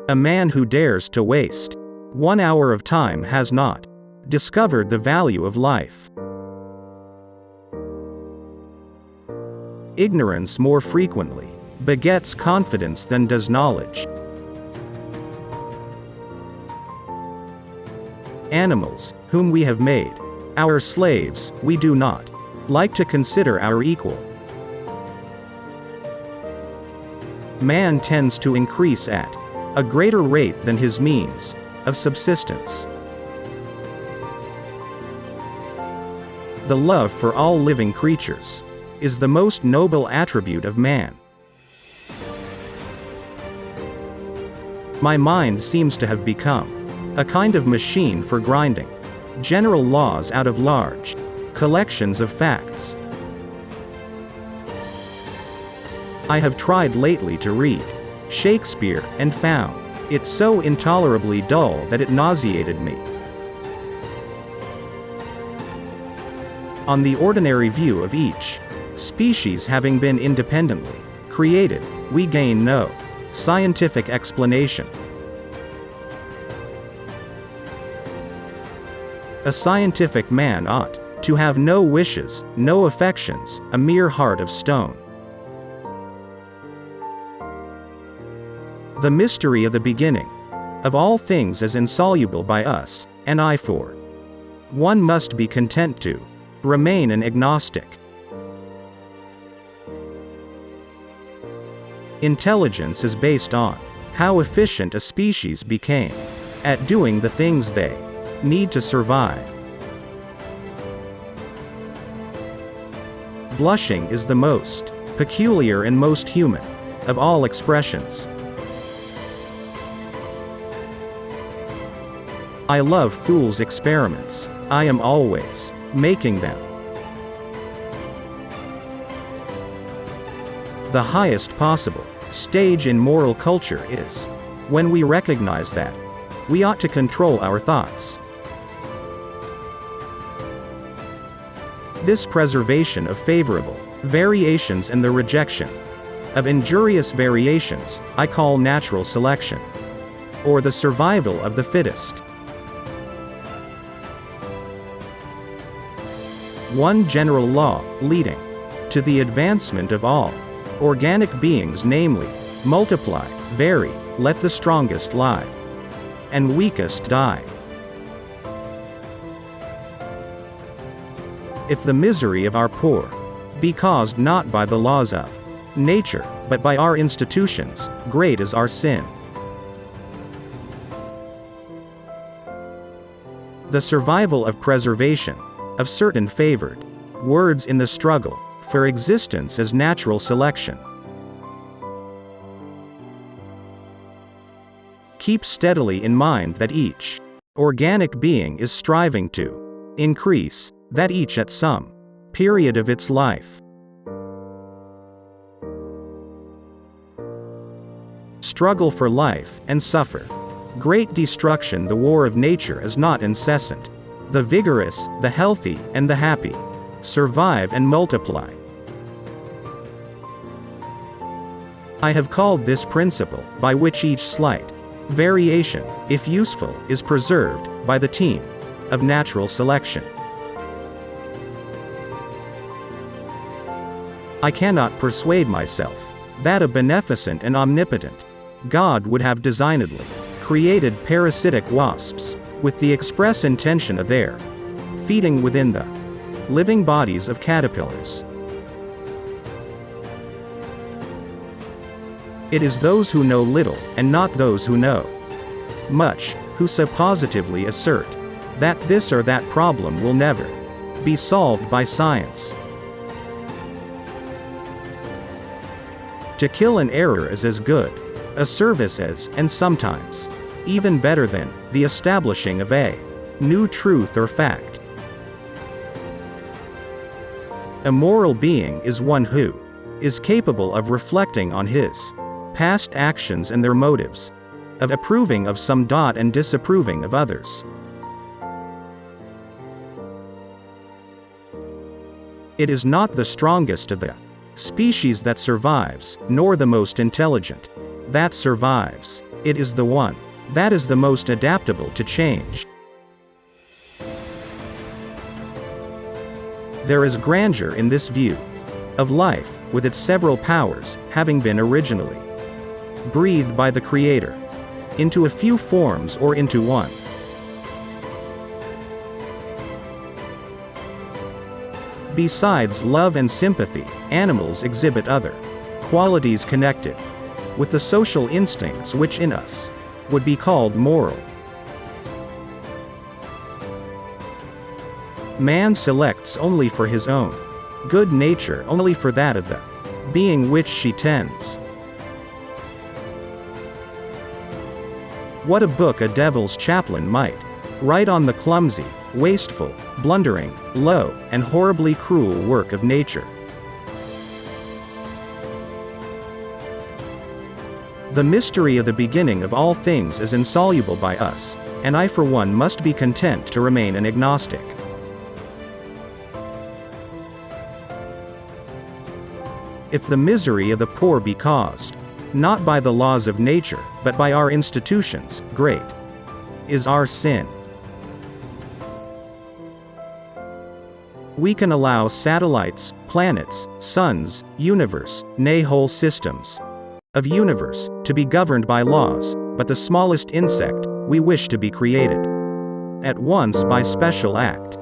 A man who dares to waste 1 hour of time has not discovered the value of life. Ignorance more frequently begets confidence than does knowledge. Animals, whom we have made our slaves, we do not like to consider our equal. Man tends to increase at a greater rate than his means of subsistence. The love for all living creatures is the most noble attribute of man. My mind seems to have become a kind of machine for grinding general laws out of large collections of facts. I have tried lately to read Shakespeare and found it so intolerably dull that it nauseated me. On the ordinary view of each species having been independently created, we gain no scientific explanation. A scientific man ought to have no wishes, no affections, a mere heart of stone. The mystery of the beginning of all things is insoluble by us, and I for one must be content to remain an agnostic. Intelligence is based on how efficient a species became at doing the things they need to survive. Blushing is the most peculiar and most human of all expressions. I love fools' experiments. I am always making them. The highest possible stage in moral culture is when we recognize that we ought to control our thoughts. This preservation of favorable variations and the rejection of injurious variations, I call natural selection, or the survival of the fittest. One general law, leading to the advancement of all organic beings, namely, multiply, vary, let the strongest live, and weakest die. If the misery of our poor be caused not by the laws of nature, but by our institutions, great is our sin. The survival of preservation of certain favored words in the struggle for existence is natural selection. Keep steadily in mind that each organic being is striving to increase, that each at some period of its life struggle for life, and suffer great destruction. The war of nature is not incessant. The vigorous, the healthy, and the happy survive and multiply. I have called this principle, by which each slight variation, if useful, is preserved, by the team of natural selection. I cannot persuade myself that a beneficent and omnipotent God would have designedly created parasitic wasps, with the express intention of their feeding within the living bodies of caterpillars. It is those who know little, and not those who know much, who so positively assert that this or that problem will never be solved by science. To kill an error is as good a service as, and sometimes even better than, the establishing of a new truth or fact. A moral being is one who is capable of reflecting on his past actions and their motives, of approving of some and disapproving of others. It is not the strongest of the species that survives, nor the most intelligent, that survives. It is the one that is the most adaptable to change. There is grandeur in this view of life, with its several powers, having been originally breathed by the Creator into a few forms or into one. Besides love and sympathy, animals exhibit other qualities connected with the social instincts which in us would be called moral. Man selects only for his own good nature, only for that of the being which she tends. What a book a devil's chaplain might write on the clumsy, wasteful, blundering, low, and horribly cruel work of nature. The mystery of the beginning of all things is insoluble by us, and I for one must be content to remain an agnostic. If the misery of the poor be caused, not by the laws of nature, but by our institutions, great is our sin. We can allow satellites, planets, suns, universe, nay whole systems of universe, to be governed by laws, but the smallest insect, we wish to be created at once by special act.